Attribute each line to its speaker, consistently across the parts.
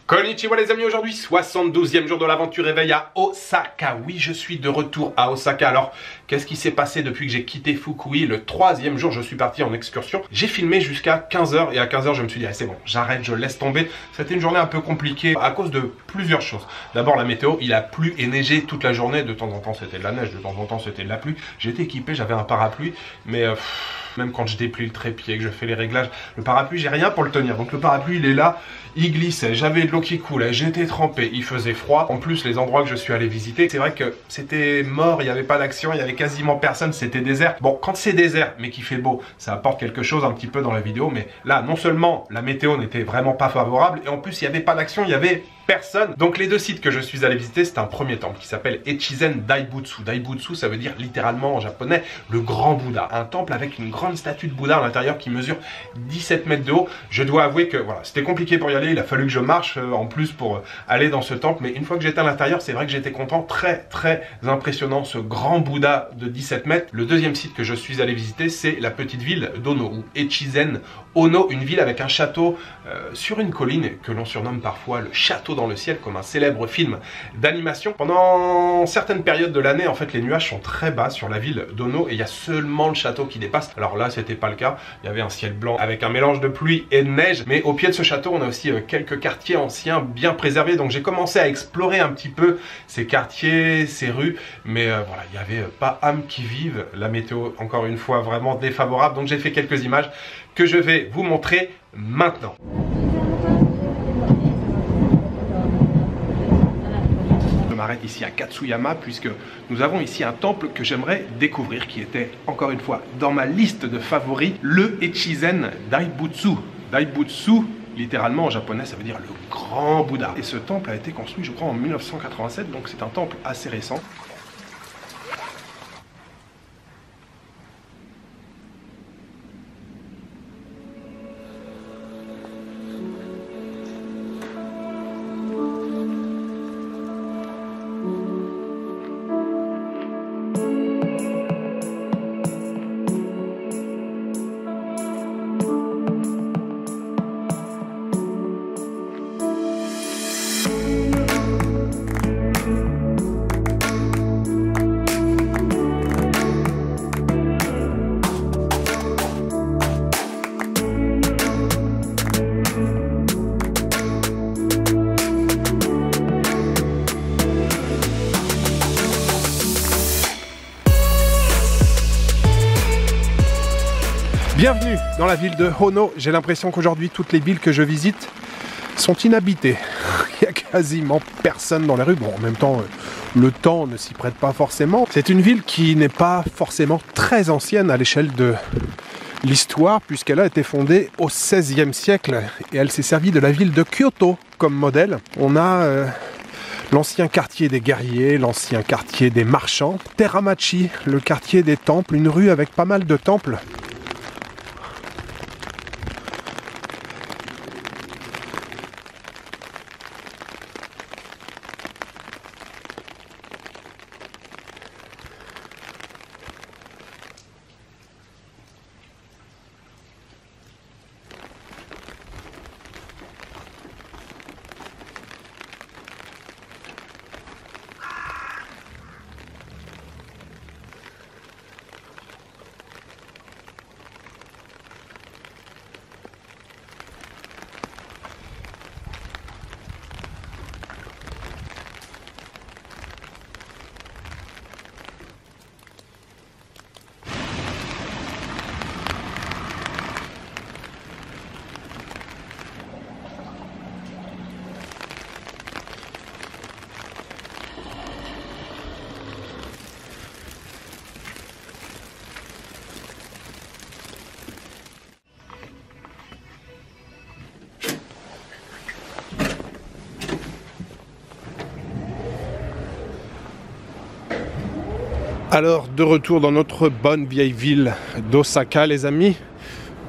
Speaker 1: Konnichiwa les amis, aujourd'hui 72e jour de l'aventure éveil à Osaka. Oui, je suis de retour à Osaka. Alors, qu'est-ce qui s'est passé depuis que j'ai quitté Fukui? Le 3e jour, je suis parti en excursion. J'ai filmé jusqu'à 15h et à 15h, je me suis dit, c'est bon, j'arrête, je laisse tomber. C'était une journée un peu compliquée à cause de plusieurs choses. D'abord, la météo, il a plu et neigé toute la journée. De temps en temps, c'était de la neige, de temps en temps, c'était de la pluie. J'étais équipé, j'avais un parapluie, mais... même quand je déplie le trépied, que je fais les réglages, le parapluie, j'ai rien pour le tenir. Donc le parapluie, il est là, il glissait, j'avais de l'eau qui coulait, j'étais trempé, il faisait froid. En plus, les endroits que je suis allé visiter, c'est vrai que c'était mort, il n'y avait pas d'action, il y avait quasiment personne, c'était désert. Bon, quand c'est désert, mais qu'il fait beau, ça apporte quelque chose un petit peu dans la vidéo. Mais là, non seulement la météo n'était vraiment pas favorable, et en plus, il n'y avait pas d'action, il y avait personne. Donc les deux sites que je suis allé visiter, c'est un premier temple qui s'appelle Echizen Daibutsu. Daibutsu, ça veut dire littéralement en japonais le grand Bouddha. Un temple avec une grande statue de Bouddha à l'intérieur qui mesure 17 mètres de haut. Je dois avouer que voilà, c'était compliqué pour y aller, il a fallu que je marche en plus pour aller dans ce temple. Mais une fois que j'étais à l'intérieur, c'est vrai que j'étais content. Très impressionnant ce grand Bouddha de 17 mètres. Le deuxième site que je suis allé visiter, c'est la petite ville d'Ono, ou Echizen Ono, une ville avec un château sur une colline que l'on surnomme parfois le château dans le ciel, comme un célèbre film d'animation. Pendant certaines périodes de l'année, en fait, les nuages sont très bas sur la ville d'Ono et il y a seulement le château qui dépasse. Alors là, c'était pas le cas. Il y avait un ciel blanc avec un mélange de pluie et de neige. Mais au pied de ce château, on a aussi quelques quartiers anciens bien préservés. Donc j'ai commencé à explorer un petit peu ces quartiers, ces rues. Mais voilà, il n'y avait pas âme qui vive. La météo, encore une fois, vraiment défavorable. Donc j'ai fait quelques images que je vais vous montrer maintenant. Je m'arrête ici à Katsuyama puisque nous avons ici un temple que j'aimerais découvrir, qui était encore une fois dans ma liste de favoris, le Echizen Daibutsu. Daibutsu, littéralement en japonais, ça veut dire le grand Bouddha. Et ce temple a été construit, je crois, en 1987, donc c'est un temple assez récent. Bienvenue dans la ville de Ono. J'ai l'impression qu'aujourd'hui, toutes les villes que je visite sont inhabitées. Il n'y a quasiment personne dans les rues. Bon, en même temps, le temps ne s'y prête pas forcément. C'est une ville qui n'est pas forcément très ancienne à l'échelle de l'histoire, puisqu'elle a été fondée au XVIe siècle et elle s'est servie de la ville de Kyoto comme modèle. On a l'ancien quartier des guerriers, l'ancien quartier des marchands, Teramachi, le quartier des temples, une rue avec pas mal de temples. Alors, de retour dans notre bonne vieille ville d'Osaka, les amis.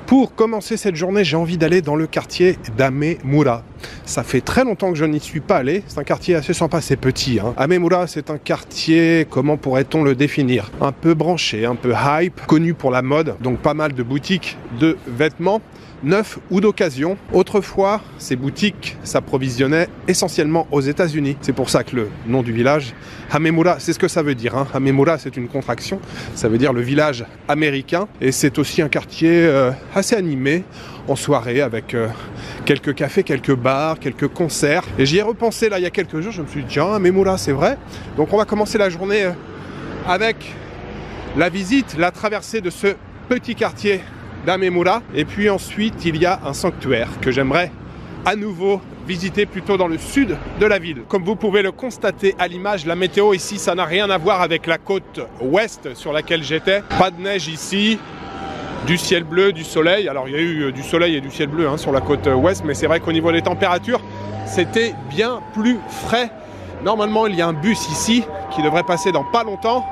Speaker 1: Pour commencer cette journée, j'ai envie d'aller dans le quartier d'Amemura.
Speaker 2: Ça fait très longtemps que je n'y suis pas allé. C'est un quartier assez sympa, c'est petit. Hamemura, c'est un quartier, comment pourrait-on le définir? Un peu branché, un peu hype, connu pour la mode. Donc pas mal de boutiques de vêtements neufs ou d'occasion. Autrefois, ces boutiques s'approvisionnaient essentiellement aux États-Unis. C'est pour ça que le nom du village, Hamemura, c'est ce que ça veut dire. Hamemura, c'est une contraction. Ça veut dire le village américain. Et c'est aussi un quartier assez animé en soirée avec quelques cafés, quelques bars, quelques concerts. Et j'y ai repensé là il y a quelques jours. Je me suis dit, tiens, Hamemura, c'est vrai. Donc on va commencer la journée avec la visite, la traversée de ce petit quartier d'Hamemura. Et puis ensuite, il y a un sanctuaire que j'aimerais à nouveau visiter plutôt dans le sud de la ville. Comme vous pouvez le constater à l'image, la météo ici, ça n'a rien à voir avec la côte ouest sur laquelle j'étais. Pas de neige ici, du ciel bleu, du soleil. Alors il y a eu du soleil et du ciel bleu sur la côte ouest, mais c'est vrai qu'au niveau des températures, c'était bien plus frais. Normalement, il y a un bus ici qui devrait passer dans pas longtemps.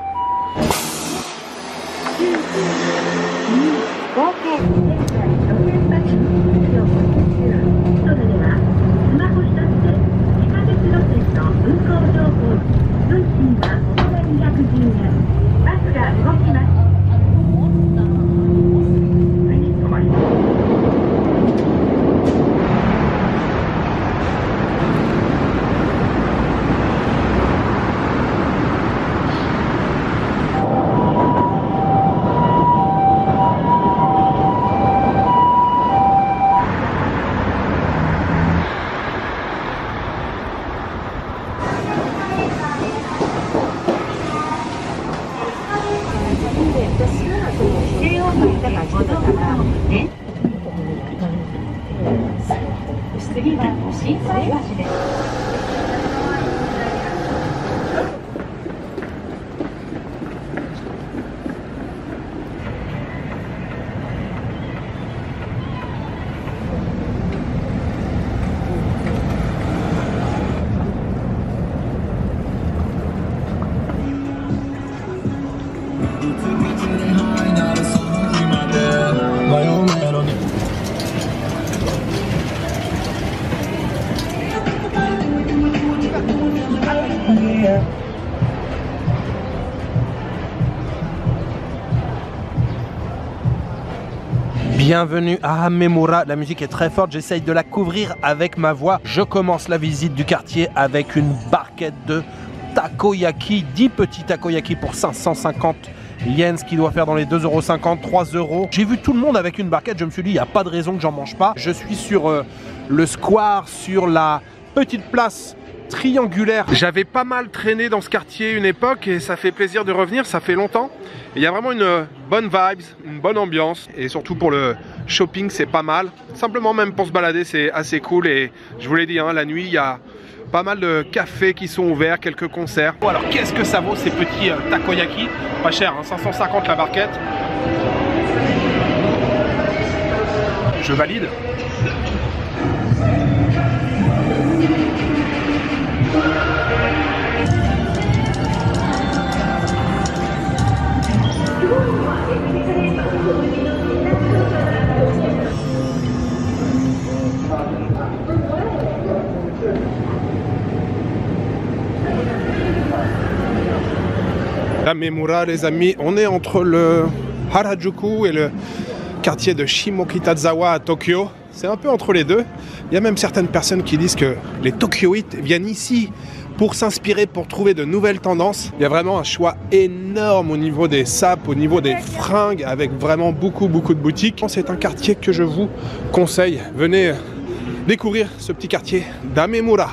Speaker 2: Bienvenue à Hamemura, la musique est très forte, j'essaye de la couvrir avec ma voix. Je commence la visite du quartier avec une barquette de takoyaki, 10 petits takoyaki pour 550 yens, ce qui doit faire dans les 2,50 €, 3 €. J'ai vu tout le monde avec une barquette, je me suis dit il n'y a pas de raison que j'en mange pas. Je suis sur le square, sur la petite place triangulaire. J'avais pas mal traîné dans ce quartier une époque et ça fait plaisir de revenir, ça fait longtemps. Il y a vraiment une bonne vibes, une bonne ambiance et surtout pour le shopping c'est pas mal. Simplement même pour se balader c'est assez cool et je vous l'ai dit, la nuit il y a pas mal de cafés qui sont ouverts, quelques concerts. Bon, alors qu'est-ce que ça vaut ces petits takoyaki? Pas cher, 550 la barquette. Je valide. Hamemura les amis, on est entre le Harajuku et le quartier de Shimokitazawa à Tokyo. C'est un peu entre les deux. Il y a même certaines personnes qui disent que les Tokyoïtes viennent ici pour s'inspirer, pour trouver de nouvelles tendances. Il y a vraiment un choix énorme au niveau des sapes, au niveau des fringues, avec vraiment beaucoup de boutiques. C'est un quartier que je vous conseille. Venez découvrir ce petit quartier d'Hamemura.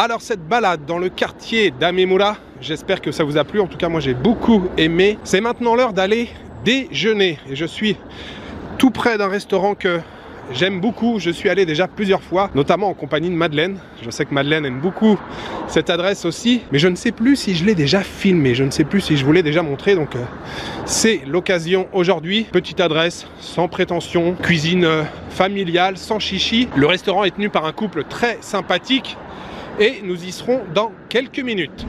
Speaker 2: Alors cette balade dans le quartier d'Amemura, j'espère que ça vous a plu. En tout cas, moi j'ai beaucoup aimé. C'est maintenant l'heure d'aller déjeuner. Et je suis tout près d'un restaurant que j'aime beaucoup. Je suis allé déjà plusieurs fois, notamment en compagnie de Madeleine. Je sais que Madeleine aime beaucoup cette adresse aussi. Mais je ne sais plus si je l'ai déjà filmé. Je ne sais plus si je vous l'ai déjà montré. Donc c'est l'occasion aujourd'hui. Petite adresse, sans prétention. Cuisine familiale, sans chichi. Le restaurant est tenu par un couple très sympathique. Et nous y serons dans quelques minutes.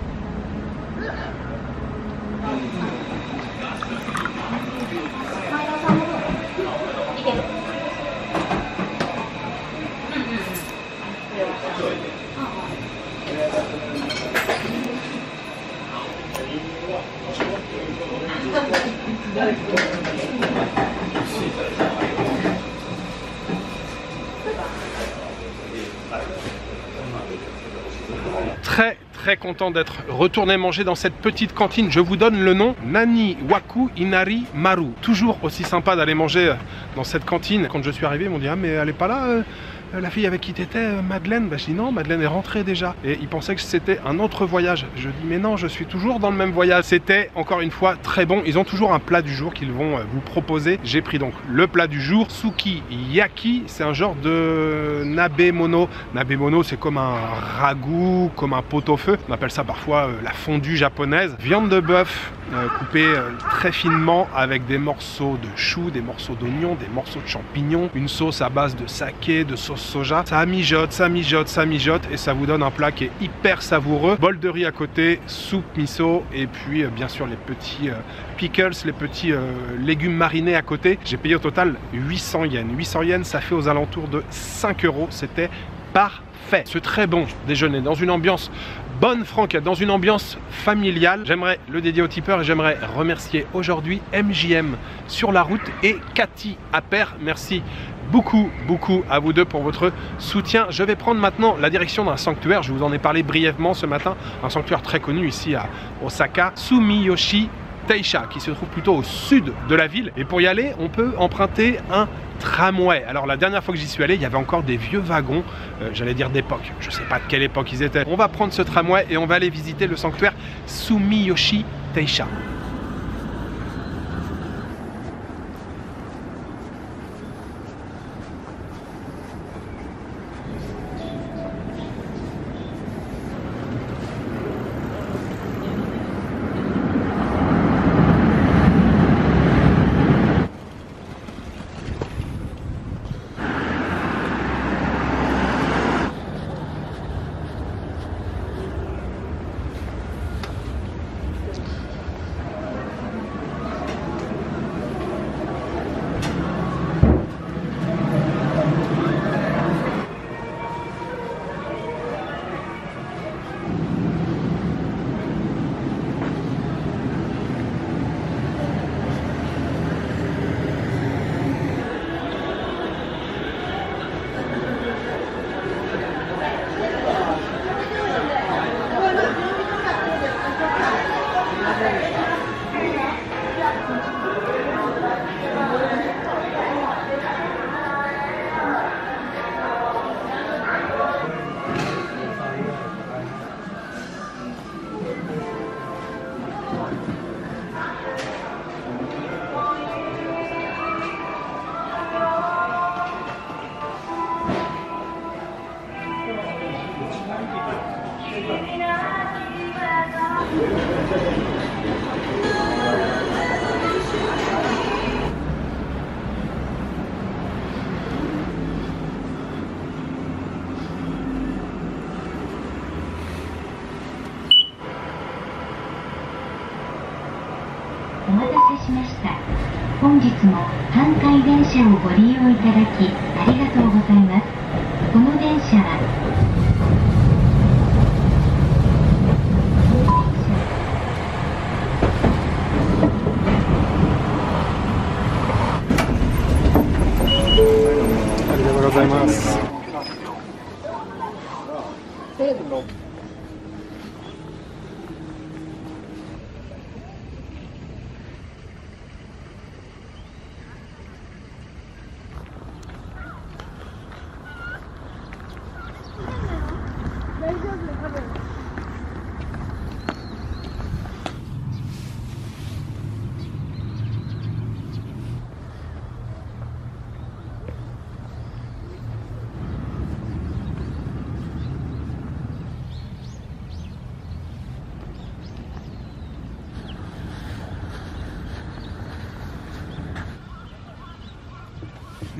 Speaker 2: Très content d'être retourné manger dans cette petite cantine. Je vous donne le nom, Nani Waku Inari Maru. Toujours aussi sympa d'aller manger dans cette cantine. Quand je suis arrivé, ils m'ont dit ah mais elle est pas là la fille avec qui t'étais, Madeleine. Bah, je dis non, Madeleine est rentrée déjà. Et ils pensaient que c'était un autre voyage. Je dis mais non, je suis toujours dans le même voyage. C'était encore une fois très bon. Ils ont toujours un plat du jour qu'ils vont vous proposer. J'ai pris donc le plat du jour, Suki Yaki. C'est un genre de nabemono. Nabemono, c'est comme un ragoût, comme un pot-au-feu. On appelle ça parfois la fondue japonaise. Viande de bœuf coupée très finement avec des morceaux de chou, des morceaux d'oignon, des morceaux de champignons, une sauce à base de saké, de sauce soja. Ça mijote, ça mijote, ça mijote et ça vous donne un plat qui est hyper savoureux. Bol de riz à côté, soupe miso et puis bien sûr les petits pickles, les petits légumes marinés à côté. J'ai payé au total 800 yens. 800 yens, ça fait aux alentours de 5 €. C'était parfait. Ce très bon déjeuner dans une ambiance bonne franquette, dans une ambiance familiale. J'aimerais le dédier aux tipeurs et j'aimerais remercier aujourd'hui MJM sur la route et Cathy Appert. Merci beaucoup à vous deux pour votre soutien. Je vais prendre maintenant la direction d'un sanctuaire. Je vous en ai parlé brièvement ce matin. Un sanctuaire très connu ici à Osaka, Sumiyoshi Taisha, qui se trouve plutôt au sud de la ville. Et pour y aller, on peut emprunter un tramway. Alors la dernière fois que j'y suis allé, il y avait encore des vieux wagons, j'allais dire d'époque, je sais pas de quelle époque ils étaient. On va prendre ce tramway et on va aller visiter le sanctuaire Sumiyoshi Taisha.
Speaker 3: 本日も阪堺電車をご利用いただきありがとうございます。この電車は
Speaker 2: ありがとうございます。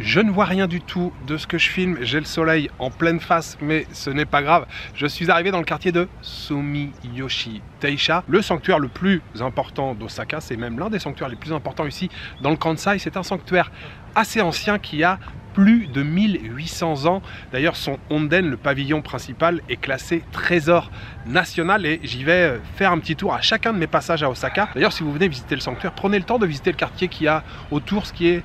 Speaker 2: Je ne vois rien du tout de ce que je filme, j'ai le soleil en pleine face, mais ce n'est pas grave. Je suis arrivé dans le quartier de Sumiyoshi Taisha, le sanctuaire le plus important d'Osaka, c'est même l'un des sanctuaires les plus importants ici dans le Kansai. C'est un sanctuaire assez ancien qui a plus de 1800 ans. D'ailleurs, son Onden, le pavillon principal, est classé trésor national et j'y vais faire un petit tour à chacun de mes passages à Osaka. D'ailleurs, si vous venez visiter le sanctuaire, prenez le temps de visiter le quartier qu'il y a autour, ce qui est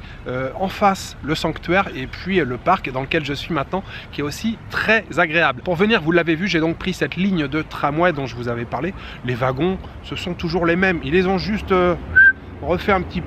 Speaker 2: en face, le sanctuaire, et puis le parc dans lequel je suis maintenant, qui est aussi très agréable. Pour venir, vous l'avez vu, j'ai donc pris cette ligne de tramway dont je vous avais parlé. Les wagons, ce sont toujours les mêmes. Ils les ont juste refait un petit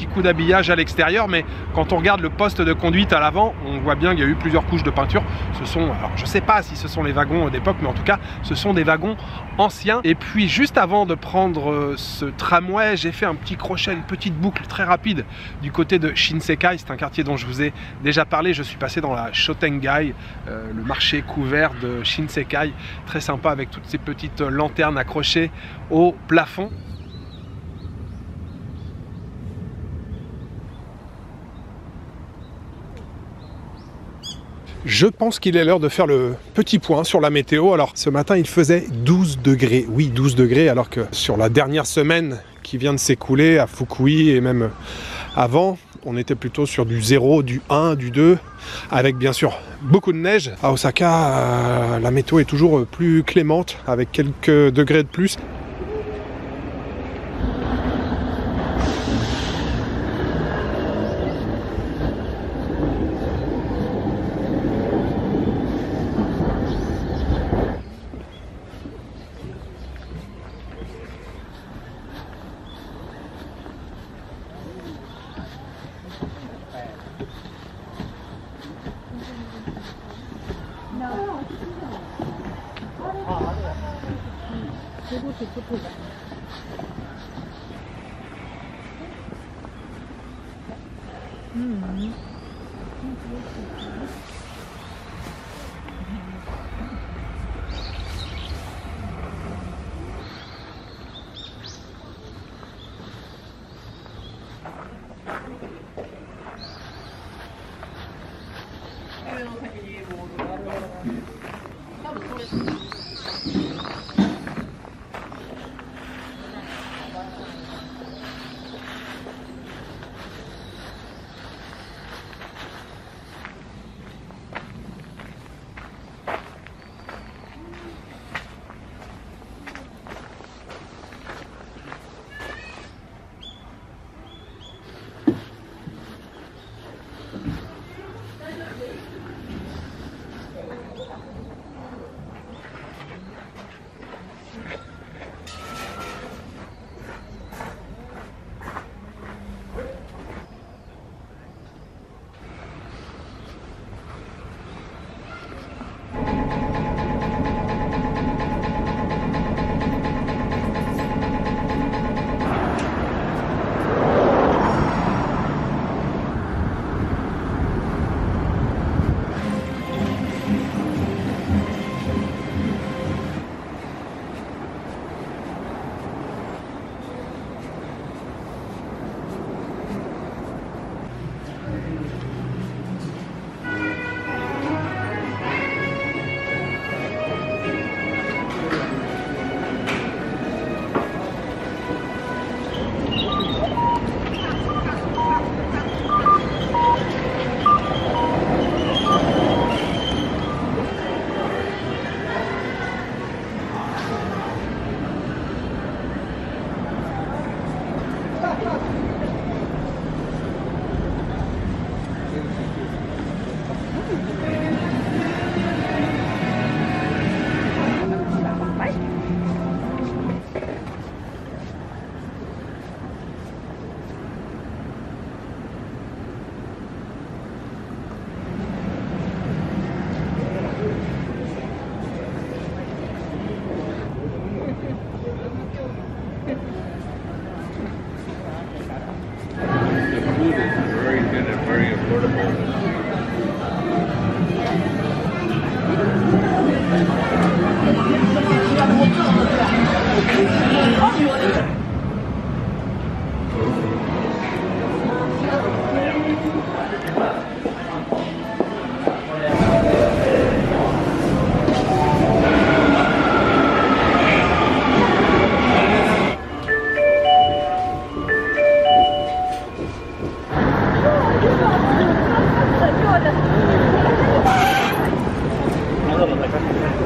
Speaker 2: coup d'habillage à l'extérieur, mais quand on regarde le poste de conduite à l'avant, on voit bien qu'il y a eu plusieurs couches de peinture. Ce sont, alors je sais pas si ce sont les wagons d'époque, mais en tout cas ce sont des wagons anciens. Et puis juste avant de prendre ce tramway, j'ai fait un petit crochet, une petite boucle très rapide du côté de Shinsekai. C'est un quartier dont je vous ai déjà parlé. Je suis passé dans la Shotengai, le marché couvert de Shinsekai, très sympa avec toutes ces petites lanternes accrochées au plafond. Je pense qu'il est l'heure de faire le petit point sur la météo. Alors ce matin il faisait 12 degrés, oui 12 degrés, alors que sur la dernière semaine qui vient de s'écouler à Fukui et même avant, on était plutôt sur du 0, du 1, du 2, avec bien sûr beaucoup de neige. À Osaka, la météo est toujours plus clémente, avec quelques degrés de plus.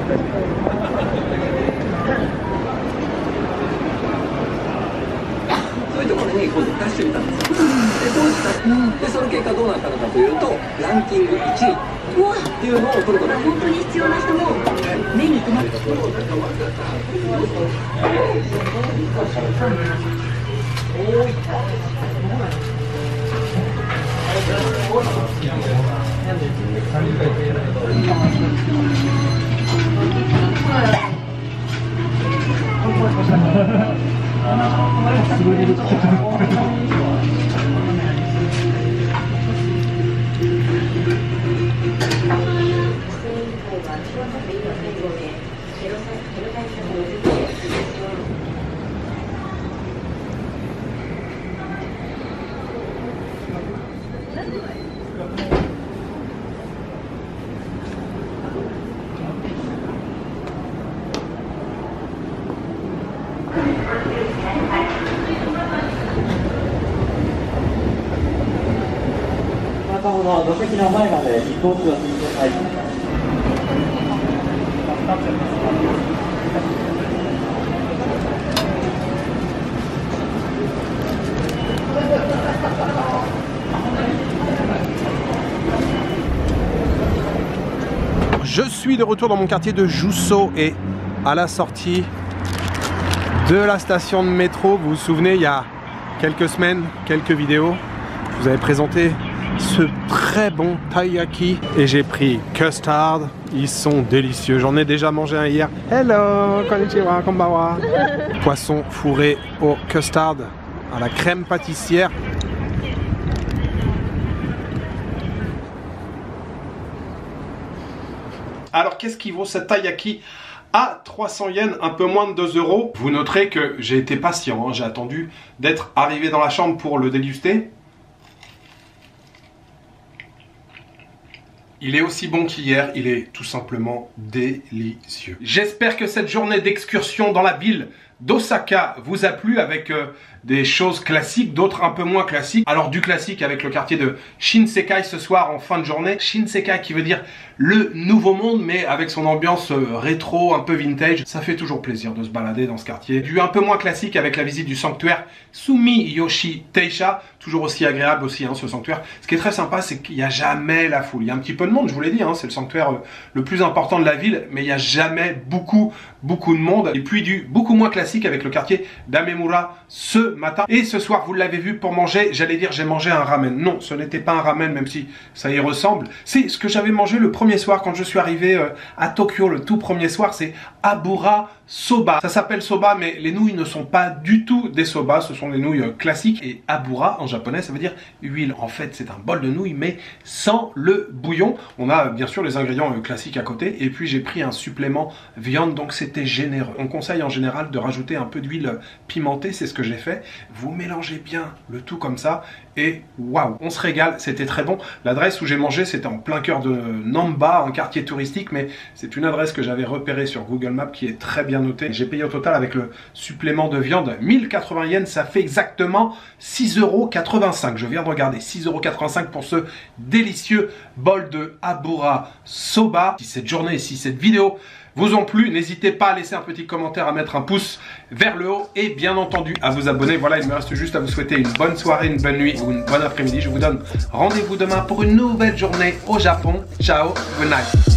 Speaker 4: そういうところに今度出してみたんですよ。で当時でその結果どうなったのかというとランキング1位っていうのを取ることが
Speaker 3: 本当に必要な人も目に留まって
Speaker 5: 中ほど座席の前まで移動中は続けたい。
Speaker 2: Je suis de retour dans mon quartier de Jusso et à la sortie de la station de métro, vous vous souvenez, il y a quelques semaines, quelques vidéos, je vous avais présenté ce très bon taiyaki et j'ai pris custard, ils sont délicieux, j'en ai déjà mangé un hier. Hello, konnichiwa, konbanwa. Poisson fourré au custard, à la crème pâtissière. Alors qu'est-ce qui vaut cette taiyaki à 300 yens, un peu moins de 2 euros? Vous noterez que j'ai été patient, hein, j'ai attendu d'être arrivé dans la chambre pour le déguster. Il est aussi bon qu'hier, il est tout simplement délicieux. J'espère que cette journée d'excursion dans la ville d'Osaka vous a plu avec des choses classiques, d'autres un peu moins classiques. Alors du classique avec le quartier de Shinsekai ce soir en fin de journée. Shinsekai qui veut dire le nouveau monde, mais avec son ambiance rétro, un peu vintage. Ça fait toujours plaisir de se balader dans ce quartier. Du un peu moins classique avec la visite du sanctuaire Sumiyoshi Teisha. Toujours aussi agréable aussi, hein, ce sanctuaire. Ce qui est très sympa, c'est qu'il n'y a jamais la foule. Il y a un petit peu de monde, je vous l'ai dit, hein, c'est le sanctuaire le plus important de la ville, mais il n'y a jamais beaucoup de monde. Et puis du beaucoup moins classique avec le quartier d'Amemura ce matin. Et ce soir, vous l'avez vu, pour manger, j'allais dire j'ai mangé un ramen. Non, ce n'était pas un ramen, même si ça y ressemble. C'est ce que j'avais mangé le premier soir quand je suis arrivé à Tokyo, le tout premier soir, c'est Abura Soba. Ça s'appelle soba, mais les nouilles ne sont pas du tout des soba, ce sont des nouilles classiques. Et abura en japonais, ça veut dire huile. En fait, c'est un bol de nouilles, mais sans le bouillon. On a bien sûr les ingrédients classiques à côté. Et puis j'ai pris un supplément viande, donc c'était généreux. On conseille en général de rajouter un peu d'huile pimentée, c'est ce que j'ai fait. Vous mélangez bien le tout comme ça. Et waouh, on se régale, c'était très bon. L'adresse où j'ai mangé, c'était en plein cœur de Namba, un quartier touristique, mais c'est une adresse que j'avais repérée sur Google Maps qui est très bien notée. J'ai payé au total avec le supplément de viande 1080 yens, ça fait exactement 6,85 €. Je viens de regarder, 6,85 € pour ce délicieux bol de Abura Soba. Si cette journée, si cette vidéo vous ont plu, n'hésitez pas à laisser un petit commentaire, à mettre un pouce vers le haut et bien entendu à vous abonner. Voilà, il me reste juste à vous souhaiter une bonne soirée, une bonne nuit ou une bonne après-midi. Je vous donne rendez-vous demain pour une nouvelle journée au Japon. Ciao, good night.